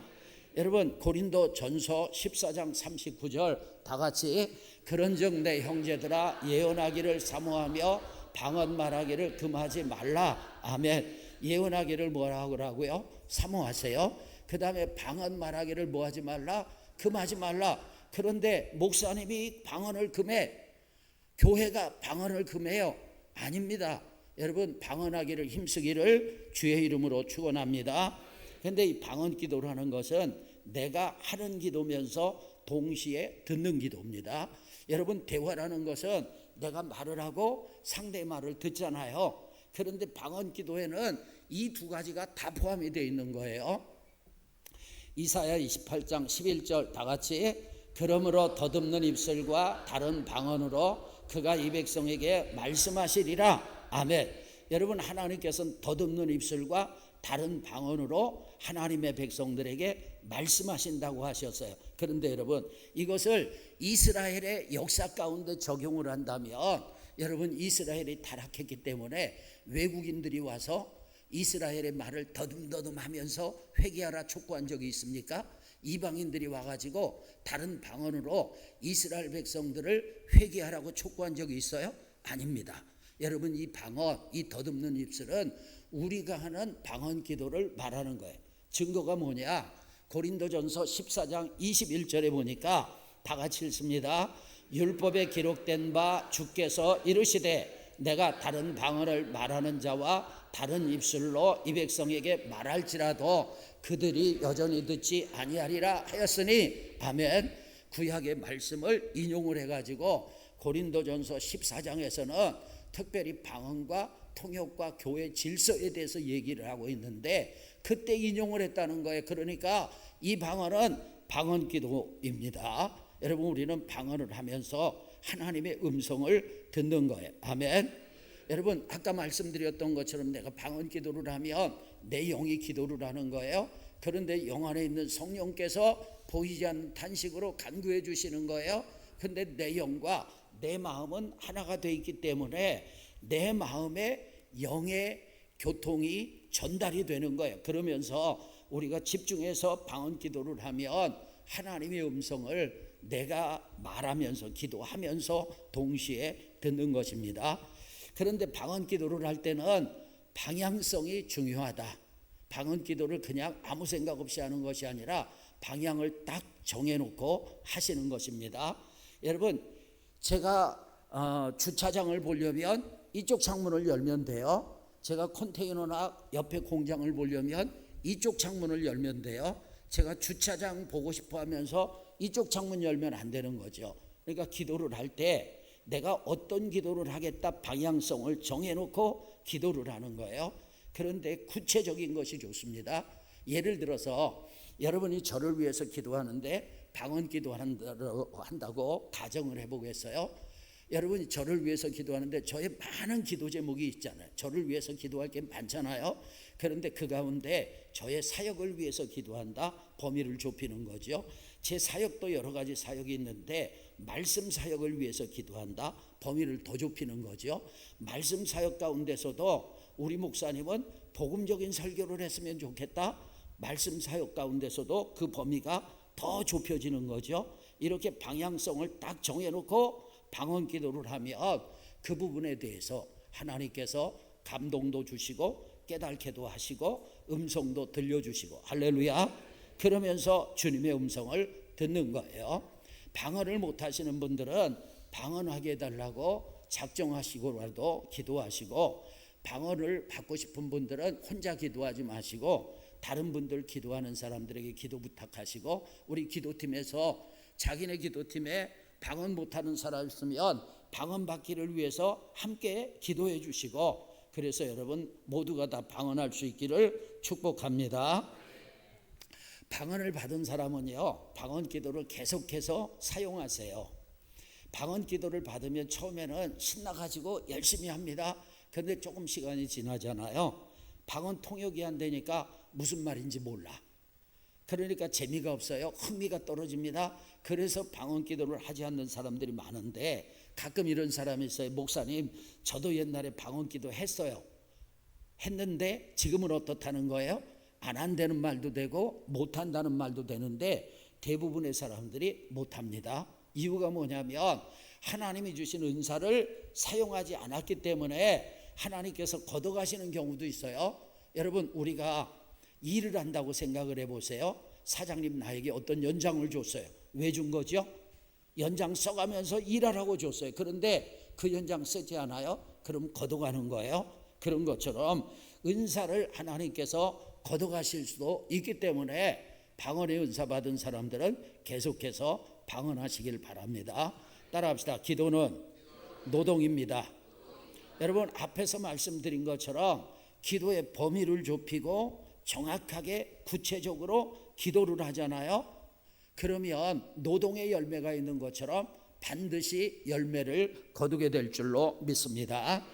여러분 고린도 전서 14장 39절 다 같이 그런즉 내 형제들아 예언하기를 사모하며 방언 말하기를 금하지 말라. 아멘. 예언하기를 뭐라고 하라고요? 사모하세요. 그 다음에 방언 말하기를 뭐하지 말라? 금하지 말라. 그런데 목사님이 방언을 금해, 교회가 방언을 금해요? 아닙니다. 여러분 방언하기를 힘쓰기를 주의 이름으로 축원합니다. 그런데 이 방언 기도라는 것은 내가 하는 기도면서 동시에 듣는 기도입니다. 여러분 대화라는 것은 내가 말을 하고 상대의 말을 듣잖아요. 그런데 방언 기도에는 이 두 가지가 다 포함이 되어 있는 거예요. 이사야 28장 11절 다 같이 그러므로 더듬는 입술과 다른 방언으로 그가 이 백성에게 말씀하시리라. 아멘. 여러분 하나님께서는 더듬는 입술과 다른 방언으로 하나님의 백성들에게 말씀하신다고 하셨어요. 그런데 여러분 이것을 이스라엘의 역사 가운데 적용을 한다면 여러분 이스라엘이 타락했기 때문에 외국인들이 와서 이스라엘의 말을 더듬더듬 하면서 회개하라 촉구한 적이 있습니까? 이방인들이 와가지고 다른 방언으로 이스라엘 백성들을 회개하라고 촉구한 적이 있어요? 아닙니다. 여러분 이 방언, 이 더듬는 입술은 우리가 하는 방언 기도를 말하는 거예요. 증거가 뭐냐? 고린도전서 14장 21절에 보니까 다 같이 읽습니다. 율법에 기록된 바 주께서 이르시되 내가 다른 방언을 말하는 자와 다른 입술로 이 백성에게 말할지라도 그들이 여전히 듣지 아니하리라 하였으니 아멘. 구약의 말씀을 인용을 해가지고 고린도전서 14장에서는 특별히 방언과 통역과 교회 질서에 대해서 얘기를 하고 있는데 그때 인용을 했다는 거예요. 그러니까 이 방언은 방언 기도입니다. 여러분 우리는 방언을 하면서 하나님의 음성을 듣는 거예요. 아멘. 여러분 아까 말씀드렸던 것처럼 내가 방언 기도를 하면 내 영이 기도를 하는 거예요. 그런데 영 안에 있는 성령께서 보이지 않는 탄식으로 간구해 주시는 거예요. 근데 내 영과 내 마음은 하나가 되어 있기 때문에 내 마음에 영의 교통이 전달이 되는 거예요. 그러면서 우리가 집중해서 방언 기도를 하면 하나님의 음성을 내가 말하면서 기도하면서 동시에 듣는 것입니다. 그런데 방언 기도를 할 때는 방향성이 중요하다. 방언 기도를 그냥 아무 생각 없이 하는 것이 아니라 방향을 딱 정해놓고 하시는 것입니다. 여러분 제가 주차장을 보려면 이쪽 창문을 열면 돼요. 제가 컨테이너나 옆에 공장을 보려면 이쪽 창문을 열면 돼요. 제가 주차장 보고 싶어 하면서 이쪽 창문 열면 안 되는 거죠. 그러니까 기도를 할 때 내가 어떤 기도를 하겠다 방향성을 정해놓고 기도를 하는 거예요. 그런데 구체적인 것이 좋습니다. 예를 들어서 여러분이 저를 위해서 기도하는데 방언 기도한다고 가정을 해보겠어요. 여러분이 저를 위해서 기도하는데 저의 많은 기도 제목이 있잖아요. 저를 위해서 기도할 게 많잖아요. 그런데 그 가운데 저의 사역을 위해서 기도한다. 범위를 좁히는 거죠. 제 사역도 여러 가지 사역이 있는데 말씀 사역을 위해서 기도한다. 범위를 더 좁히는 거죠. 말씀 사역 가운데서도 우리 목사님은 복음적인 설교를 했으면 좋겠다. 말씀 사역 가운데서도 그 범위가 더 좁혀지는 거죠. 이렇게 방향성을 딱 정해놓고 방언 기도를 하면 그 부분에 대해서 하나님께서 감동도 주시고 깨닫게도 하시고 음성도 들려주시고, 할렐루야. 그러면서 주님의 음성을 듣는 거예요. 방언을 못하시는 분들은 방언하게 해달라고 작정하시고라도 기도하시고, 방언을 받고 싶은 분들은 혼자 기도하지 마시고 다른 분들 기도하는 사람들에게 기도 부탁하시고, 우리 기도팀에서 자기네 기도팀에 방언 못하는 사람 있으면 방언 받기를 위해서 함께 기도해 주시고, 그래서 여러분 모두가 다 방언할 수 있기를 축복합니다. 방언을 받은 사람은요, 방언 기도를 계속해서 사용하세요. 방언 기도를 받으면 처음에는 신나가지고 열심히 합니다. 그런데 조금 시간이 지나잖아요. 방언 통역이 안 되니까 무슨 말인지 몰라. 그러니까 재미가 없어요. 흥미가 떨어집니다. 그래서 방언 기도를 하지 않는 사람들이 많은데, 가끔 이런 사람이 있어요. 목사님, 저도 옛날에 방언 기도 했어요. 했는데 지금은 어떻다는 거예요? 안 한다는 말도 되고 못한다는 말도 되는데 대부분의 사람들이 못합니다. 이유가 뭐냐면 하나님이 주신 은사를 사용하지 않았기 때문에 하나님께서 걷어가시는 경우도 있어요. 여러분, 우리가 일을 한다고 생각을 해보세요. 사장님 나에게 어떤 연장을 줬어요. 왜 준 거죠? 연장 써가면서 일하라고 줬어요. 그런데 그 연장 쓰지 않아요? 그럼 걷어가는 거예요. 그런 것처럼 은사를 하나님께서 걷어가실 수도 있기 때문에 방언의 은사 받은 사람들은 계속해서 방언하시길 바랍니다. 따라합시다. 기도는 노동입니다. 여러분, 앞에서 말씀드린 것처럼 기도의 범위를 좁히고 정확하게 구체적으로 기도를 하잖아요. 그러면 노동의 열매가 있는 것처럼 반드시 열매를 거두게 될 줄로 믿습니다.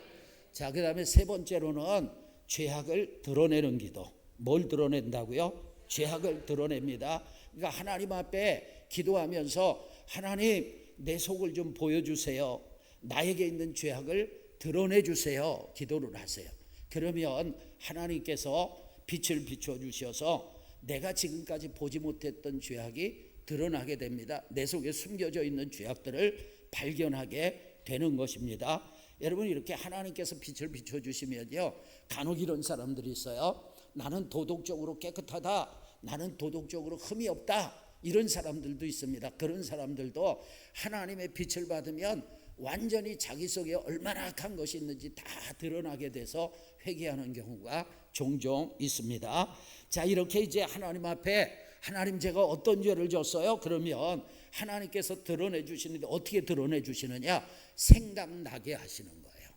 자, 그 다음에 세 번째로는 죄악을 드러내는 기도. 뭘 드러낸다고요? 죄악을 드러냅니다. 그러니까 하나님 앞에 기도하면서 하나님, 내 속을 좀 보여주세요. 나에게 있는 죄악을 드러내주세요. 기도를 하세요. 그러면 하나님께서 빛을 비춰주셔서 내가 지금까지 보지 못했던 죄악이 드러나게 됩니다. 내 속에 숨겨져 있는 죄악들을 발견하게 되는 것입니다. 여러분, 이렇게 하나님께서 빛을 비춰주시면요, 간혹 이런 사람들이 있어요. 나는 도덕적으로 깨끗하다, 나는 도덕적으로 흠이 없다, 이런 사람들도 있습니다. 그런 사람들도 하나님의 빛을 받으면 완전히 자기 속에 얼마나 악한 것이 있는지 다 드러나게 돼서 회개하는 경우가 종종 있습니다. 자, 이렇게 이제 하나님 앞에 하나님, 제가 어떤 죄를 졌어요? 그러면 하나님께서 드러내 주시는데 어떻게 드러내 주시느냐? 생각나게 하시는 거예요.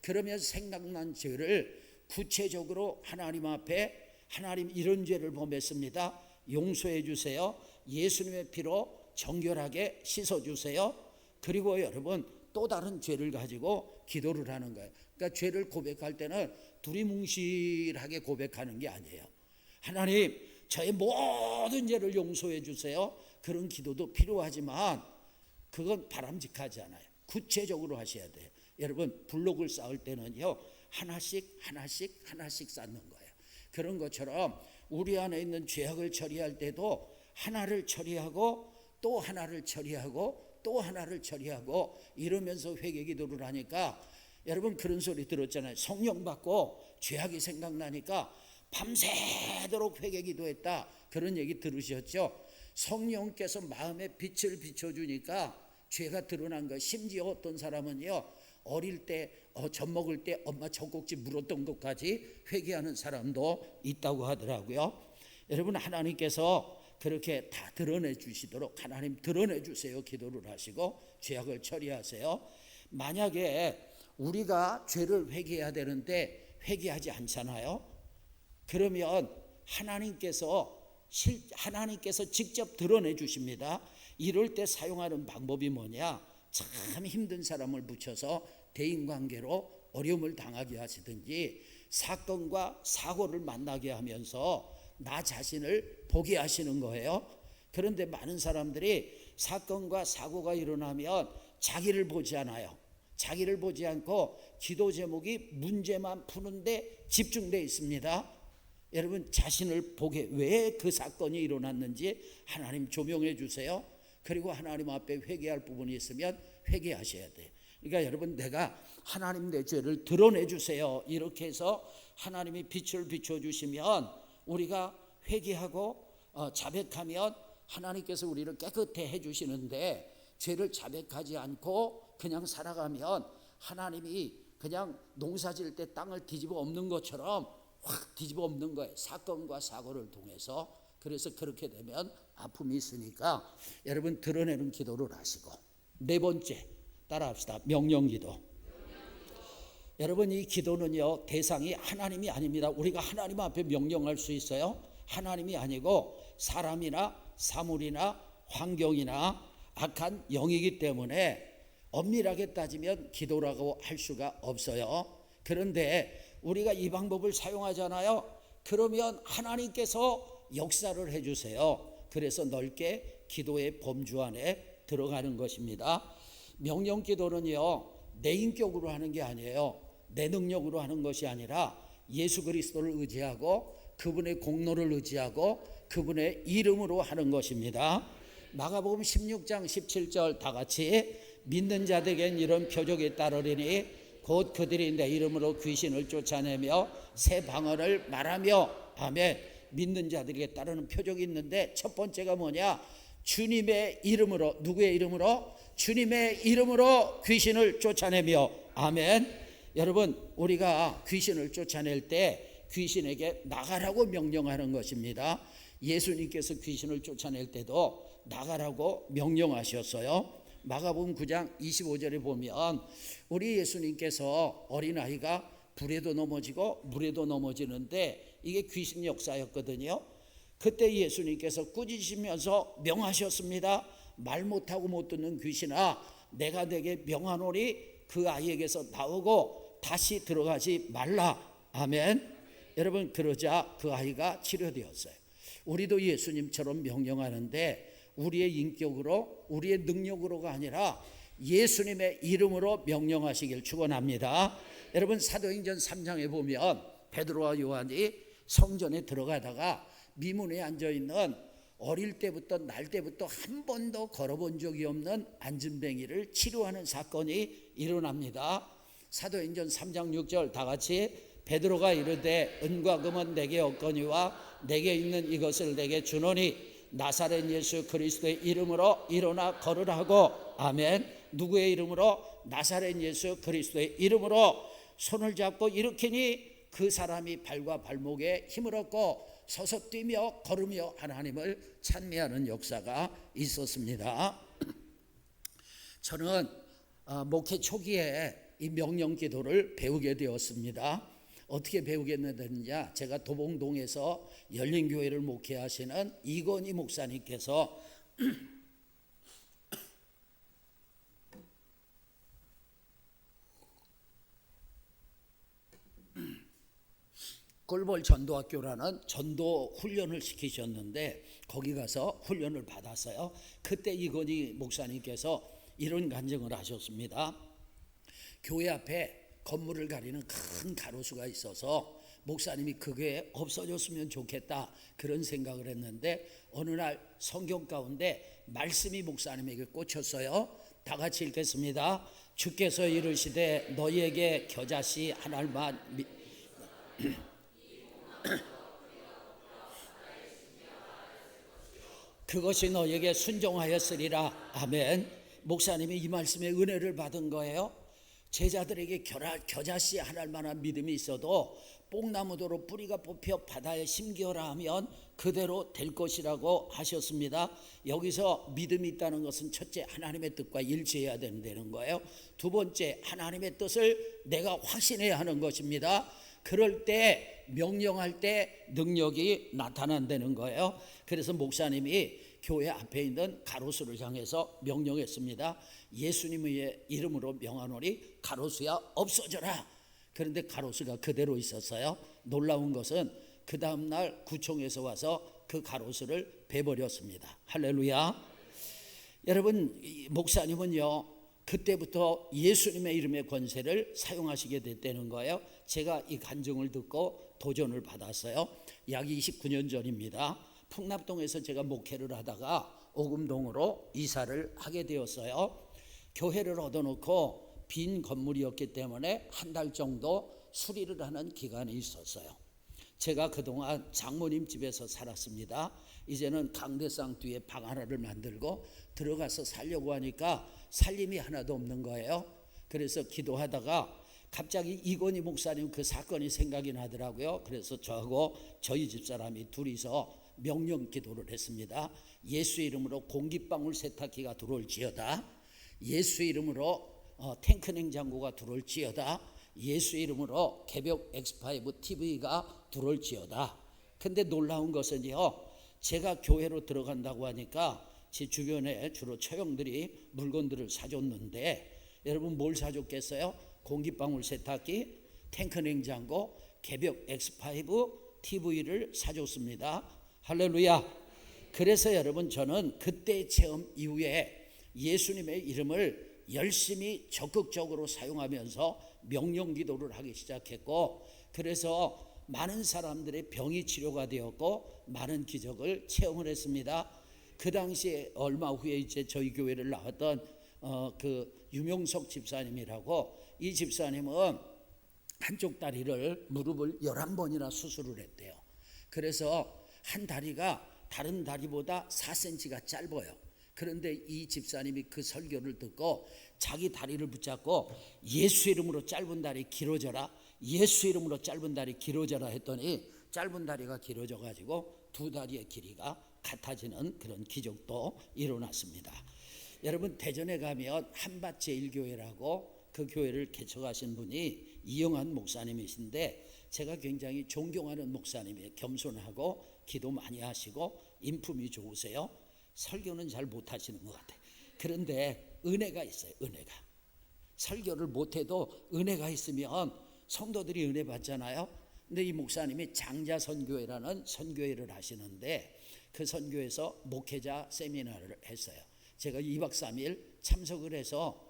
그러면 생각난 죄를 구체적으로 하나님 앞에, 하나님 이런 죄를 범했습니다, 용서해 주세요. 예수님의 피로 정결하게 씻어 주세요. 그리고 여러분, 또 다른 죄를 가지고 기도를 하는 거예요. 그러니까 죄를 고백할 때는 두리뭉실하게 고백하는 게 아니에요. 하나님, 저의 모든 죄를 용서해 주세요. 그런 기도도 필요하지만 그건 바람직하지 않아요. 구체적으로 하셔야 돼요. 여러분, 블록을 쌓을 때는요, 하나씩 쌓는 거예요. 그런 것처럼 우리 안에 있는 죄악을 처리할 때도 하나를 처리하고 또 하나를 처리하고 또 하나를 처리하고 이러면서 회개 기도를 하니까, 여러분 그런 소리 들었잖아요. 성령 받고 죄악이 생각나니까 밤새도록 회개 기도했다, 그런 얘기 들으셨죠? 성령께서 마음에 빛을 비춰주니까 죄가 드러난 거. 심지어 어떤 사람은요, 어릴 때 젖 먹을 때 엄마 젖꼭지 물었던 것까지 회개하는 사람도 있다고 하더라고요. 여러분, 하나님께서 그렇게 다 드러내 주시도록 하나님 드러내 주세요 기도를 하시고 죄악을 처리하세요. 만약에 우리가 죄를 회개해야 되는데 회개하지 않잖아요. 그러면 하나님께서 직접 드러내 주십니다. 이럴 때 사용하는 방법이 뭐냐? 참 힘든 사람을 붙여서 대인관계로 어려움을 당하게 하시든지 사건과 사고를 만나게 하면서 나 자신을 보게 하시는 거예요. 그런데 많은 사람들이 사건과 사고가 일어나면 자기를 보지 않아요. 자기를 보지 않고 기도 제목이 문제만 푸는데 집중되어 있습니다. 여러분 자신을 보게 왜 그 사건이 일어났는지 하나님 조명해 주세요. 그리고 하나님 앞에 회개할 부분이 있으면 회개하셔야 돼요. 그러니까 여러분 내가 하나님 내 죄를 드러내 주세요. 이렇게 해서 하나님이 빛을 비춰주시면 우리가 회개하고 자백하면 하나님께서 우리를 깨끗해 해주시는데 죄를 자백하지 않고 그냥 살아가면 하나님이 그냥 농사 지을 때 땅을 뒤집어 엎는 것처럼 확 뒤집어 엎는 거예요. 사건과 사고를 통해서. 그래서 그렇게 되면 아픔이 있으니까 여러분 드러내는 기도를 하시고, 네 번째 따라합시다. 명령기도. 여러분 이 기도는요 대상이 하나님이 아닙니다. 우리가 하나님 앞에 명령할 수 있어요? 하나님이 아니고 사람이나 사물이나 환경이나 악한 영이기 때문에 엄밀하게 따지면 기도라고 할 수가 없어요. 그런데 우리가 이 방법을 사용하잖아요. 그러면 하나님께서 역사를 해주세요. 그래서 넓게 기도의 범주 안에 들어가는 것입니다. 명령기도는요 내 인격으로 하는 게 아니에요. 내 능력으로 하는 것이 아니라 예수 그리스도를 의지하고 그분의 공로를 의지하고 그분의 이름으로 하는 것입니다. 마가복음 16장 17절 다 같이, 믿는 자들에겐 이런 표적이 따르리니 곧 그들이 내 이름으로 귀신을 쫓아내며 새 방언을 말하며. 아멘. 믿는 자들에게 따르는 표적이 있는데 첫 번째가 뭐냐? 주님의 이름으로. 누구의 이름으로? 주님의 이름으로 귀신을 쫓아내며. 아멘. 여러분 우리가 귀신을 쫓아낼 때 귀신에게 나가라고 명령하는 것입니다. 예수님께서 귀신을 쫓아낼 때도 나가라고 명령하셨어요. 마가복음 9장 25절에 보면 우리 예수님께서 어린아이가 불에도 넘어지고 물에도 넘어지는데 이게 귀신 역사였거든요. 그때 예수님께서 꾸짖으시면서 명하셨습니다. 말 못하고 못 듣는 귀신아, 내가 네게 명하노니 그 아이에게서 나오고 다시 들어가지 말라. 아멘. 여러분 그러자 그 아이가 치료되었어요. 우리도 예수님처럼 명령하는데 우리의 인격으로 우리의 능력으로가 아니라 예수님의 이름으로 명령하시길 축원합니다. 여러분 사도행전 3장에 보면 베드로와 요한이 성전에 들어가다가 미문에 앉아있는 어릴 때부터 날 때부터 한 번도 걸어본 적이 없는 안진뱅이를 치료하는 사건이 일어납니다. 사도행전 3장 6절 다 같이, 베드로가 이르되 은과 금은 내게 없거니와 내게 있는 이것을 내게 주노니 나사렛 예수 그리스도의 이름으로 일어나 걸으라 하고. 아멘. 누구의 이름으로? 나사렛 예수 그리스도의 이름으로 손을 잡고 일으키니 그 사람이 발과 발목에 힘을 얻고 서서 뛰며 걸으며 하나님을 찬미하는 역사가 있었습니다. 저는 목회 초기에 이 명령기도를 배우게 되었습니다. 어떻게 배우게 됐느냐? 제가 도봉동에서 열린교회를 목회하시는 이건희 목사님께서 꿀벌 전도학교라는 전도 훈련을 시키셨는데 거기 가서 훈련을 받았어요. 그때 이건희 목사님께서 이런 간증을 하셨습니다. 교회 앞에 건물을 가리는 큰 가로수가 있어서 목사님이 그게 없어졌으면 좋겠다 그런 생각을 했는데 어느 날 성경 가운데 말씀이 목사님에게 꽂혔어요. 다 같이 읽겠습니다. 주께서 이르시되 너희에게 겨자씨 한 알만 그것이 너에게 순종하였으리라. 아멘. 목사님이 이 말씀에 은혜를 받은 거예요. 제자들에게 겨자씨 한 알만한 믿음이 있어도 뽕나무도로 뿌리가 뽑혀 바다에 심기어라 하면 그대로 될 것이라고 하셨습니다. 여기서 믿음이 있다는 것은 첫째 하나님의 뜻과 일치해야 된다는 거예요. 두 번째 하나님의 뜻을 내가 확신해야 하는 것입니다. 그럴 때 명령할 때 능력이 나타난다는 거예요. 그래서 목사님이 교회 앞에 있는 가로수를 향해서 명령했습니다. 예수님의 이름으로 명하노니 가로수야 없어져라. 그런데 가로수가 그대로 있었어요. 놀라운 것은 그 다음날 구청에서 와서 그 가로수를 베버렸습니다. 할렐루야. 여러분 목사님은요 그때부터 예수님의 이름의 권세를 사용하시게 됐다는 거예요. 제가 이 간증을 듣고 도전을 받았어요. 약 29년 전입니다. 풍납동에서 제가 목회를 하다가 오금동으로 이사를 하게 되었어요. 교회를 얻어놓고 빈 건물이었기 때문에 한 달 정도 수리를 하는 기간이 있었어요. 제가 그동안 장모님 집에서 살았습니다. 이제는 강대상 뒤에 방 하나를 만들고 들어가서 살려고 하니까 살림이 하나도 없는 거예요. 그래서 기도하다가 갑자기 이건희 목사님 그 사건이 생각이 나더라고요. 그래서 저하고 저희 집사람이 둘이서 명령 기도를 했습니다. 예수 이름으로 공기방울 세탁기가 들어올지어다. 예수 이름으로 탱크 냉장고가 들어올지어다. 예수 이름으로 개벽 X5 TV가 들어올지어다. 근데 놀라운 것은요, 제가 교회로 들어간다고 하니까 제 주변에 주로 처형들이 물건들을 사줬는데, 여러분 뭘 사줬겠어요? 공기방울 세탁기, 탱크 냉장고, 개벽 X5 TV를 사줬습니다. 할렐루야. 그래서 여러분 저는 그때의 체험 이후에 예수님의 이름을 열심히 적극적으로 사용하면서 명령기도를 하기 시작했고, 그래서 많은 사람들의 병이 치료가 되었고 많은 기적을 체험을 했습니다. 그 당시에 얼마 후에 이제 저희 교회를 나왔던 그 유명석 집사님이라고, 이 집사님은 한쪽 다리를 무릎을 11번이나 수술을 했대요. 그래서 한 다리가 다른 다리보다 4cm가 짧아요. 그런데 이 집사님이 그 설교를 듣고 자기 다리를 붙잡고 예수 이름으로 짧은 다리 길어져라, 예수 이름으로 짧은 다리 길어져라 했더니 짧은 다리가 길어져 가지고 두 다리의 길이가 같아지는 그런 기적도 일어났습니다. 여러분 대전에 가면 한밭제일교회라고 그 교회를 개척하신 분이 이영환 목사님이신데, 제가 굉장히 존경하는 목사님이에요. 겸손하고 기도 많이 하시고 인품이 좋으세요. 설교는 잘 못하시는 것 같아요. 그런데 은혜가 있어요. 은혜가. 설교를 못해도 은혜가 있으면 성도들이 은혜 받잖아요. 근데 이 목사님이 장자선교회라는 선교회를 하시는데 그 선교회에서 목회자 세미나를 했어요. 제가 2박 3일 참석을 해서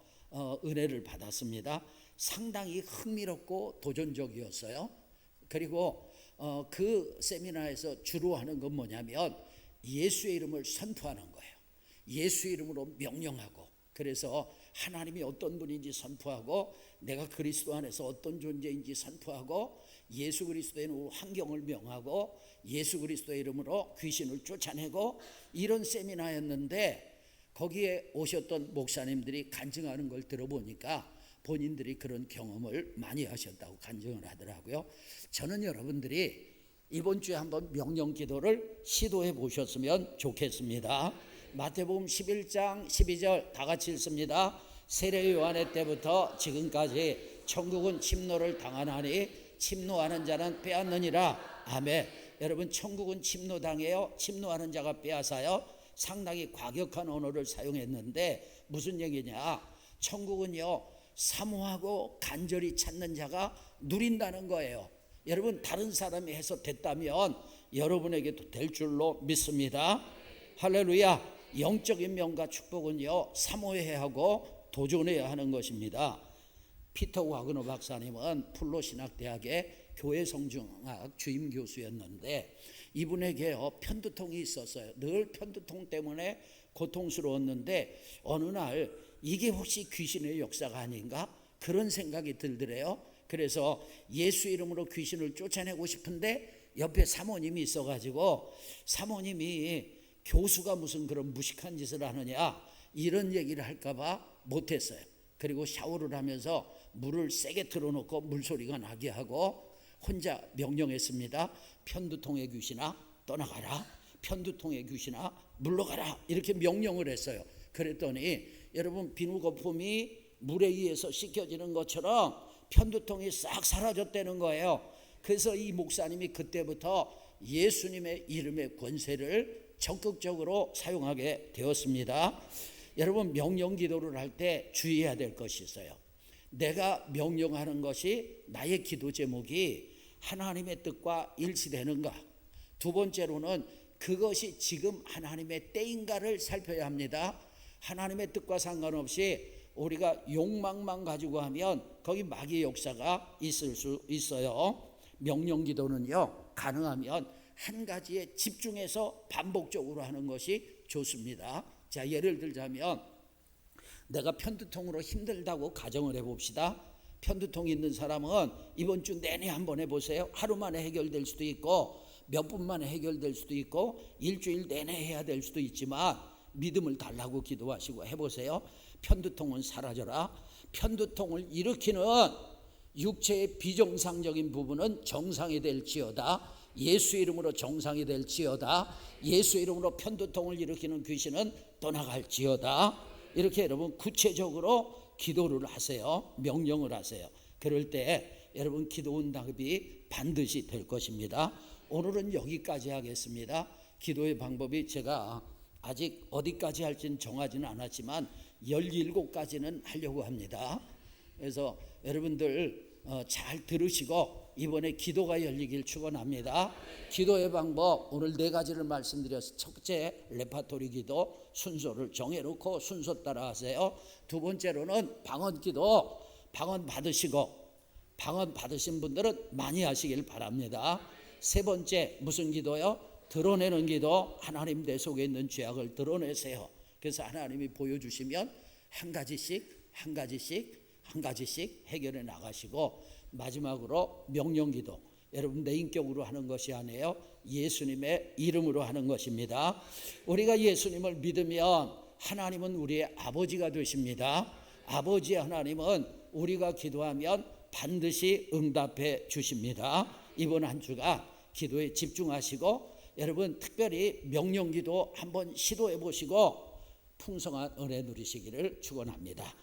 은혜를 받았습니다. 상당히 흥미롭고 도전적이었어요. 그리고 그 세미나에서 주로 하는 건 뭐냐면 예수의 이름을 선포하는 거예요. 예수 이름으로 명령하고, 그래서 하나님이 어떤 분인지 선포하고 내가 그리스도 안에서 어떤 존재인지 선포하고 예수 그리스도의 환경을 명하고 예수 그리스도의 이름으로 귀신을 쫓아내고, 이런 세미나였는데 거기에 오셨던 목사님들이 간증하는 걸 들어보니까 본인들이 그런 경험을 많이 하셨다고 간증을 하더라고요. 저는 여러분들이 이번 주에 한번 명령 기도를 시도해 보셨으면 좋겠습니다. 마태복음 11장 12절 다 같이 읽습니다. 세례 요한의 때부터 지금까지 천국은 침노를 당하나니 침노하는 자는 빼앗느니라. 아멘. 여러분 천국은 침노당해요. 침노하는 자가 빼앗아요. 상당히 과격한 언어를 사용했는데 무슨 얘기냐? 천국은요 사모하고 간절히 찾는 자가 누린다는 거예요. 여러분 다른 사람이 해서 됐다면 여러분에게도 될 줄로 믿습니다. 할렐루야. 영적인 명과 축복은요 사모해야 하고 도전해야 하는 것입니다. 피터 와그너 박사님은 플로신학대학의 교회성중학 주임 교수였는데 이분에게요 편두통이 있었어요. 늘 편두통 때문에 고통스러웠는데 어느 날 이게 혹시 귀신의 역사가 아닌가 그런 생각이 들더래요. 그래서 예수 이름으로 귀신을 쫓아내고 싶은데 옆에 사모님이 있어가지고 사모님이 교수가 무슨 그런 무식한 짓을 하느냐 이런 얘기를 할까봐 못했어요. 그리고 샤워를 하면서 물을 세게 틀어놓고 물소리가 나게 하고 혼자 명령했습니다. 편두통의 귀신아 떠나가라, 편두통의 귀신아 물러가라, 이렇게 명령을 했어요. 그랬더니 여러분 비누 거품이 물에 의해서 씻겨지는 것처럼 편두통이 싹 사라졌다는 거예요. 그래서 이 목사님이 그때부터 예수님의 이름의 권세를 적극적으로 사용하게 되었습니다. 여러분 명령 기도를 할 때 주의해야 될 것이 있어요. 내가 명령하는 것이 나의 기도 제목이 하나님의 뜻과 일치되는가, 두 번째로는 그것이 지금 하나님의 때인가를 살펴야 합니다. 하나님의 뜻과 상관없이 우리가 욕망만 가지고 하면 거기 마귀의 역사가 있을 수 있어요. 명령 기도는요 가능하면 한 가지에 집중해서 반복적으로 하는 것이 좋습니다. 자, 예를 들자면 내가 편두통으로 힘들다고 가정을 해봅시다. 편두통 있는 사람은 이번 주 내내 한번 해보세요. 하루 만에 해결될 수도 있고 몇 분 만에 해결될 수도 있고 일주일 내내 해야 될 수도 있지만 믿음을 달라고 기도하시고 해보세요. 편두통은 사라져라. 편두통을 일으키는 육체의 비정상적인 부분은 정상이 될지어다. 예수 이름으로 정상이 될지어다. 예수 이름으로 편두통을 일으키는 귀신은 떠나갈지어다. 이렇게 여러분 구체적으로 기도를 하세요. 명령을 하세요. 그럴 때 여러분 기도 응답이 반드시 될 것입니다. 오늘은 여기까지 하겠습니다. 기도의 방법이 제가 아직 어디까지 할지는 정하지는 않았지만 17가지는 하려고 합니다. 그래서 여러분들 잘 들으시고 이번에 기도가 열리길 축원합니다. 기도의 방법 오늘 4가지를 말씀드렸어요. 첫째, 레파토리 기도 순서를 정해놓고 순서 따라 하세요. 두 번째로는 방언 기도, 방언 받으신 분들은 많이 하시길 바랍니다. 세 번째, 무슨 기도요? 드러내는 기도. 하나님 내 속에 있는 죄악을 드러내세요. 그래서 하나님이 보여주시면 한 가지씩 해결해 나가시고, 마지막으로 명령기도. 여러분 내 인격으로 하는 것이 아니에요. 예수님의 이름으로 하는 것입니다. 우리가 예수님을 믿으면 하나님은 우리의 아버지가 되십니다. 아버지 하나님은 우리가 기도하면 반드시 응답해 주십니다. 이번 한 주가 기도에 집중하시고 여러분 특별히 명령기도 한번 시도해 보시고 풍성한 은혜 누리시기를 축원합니다.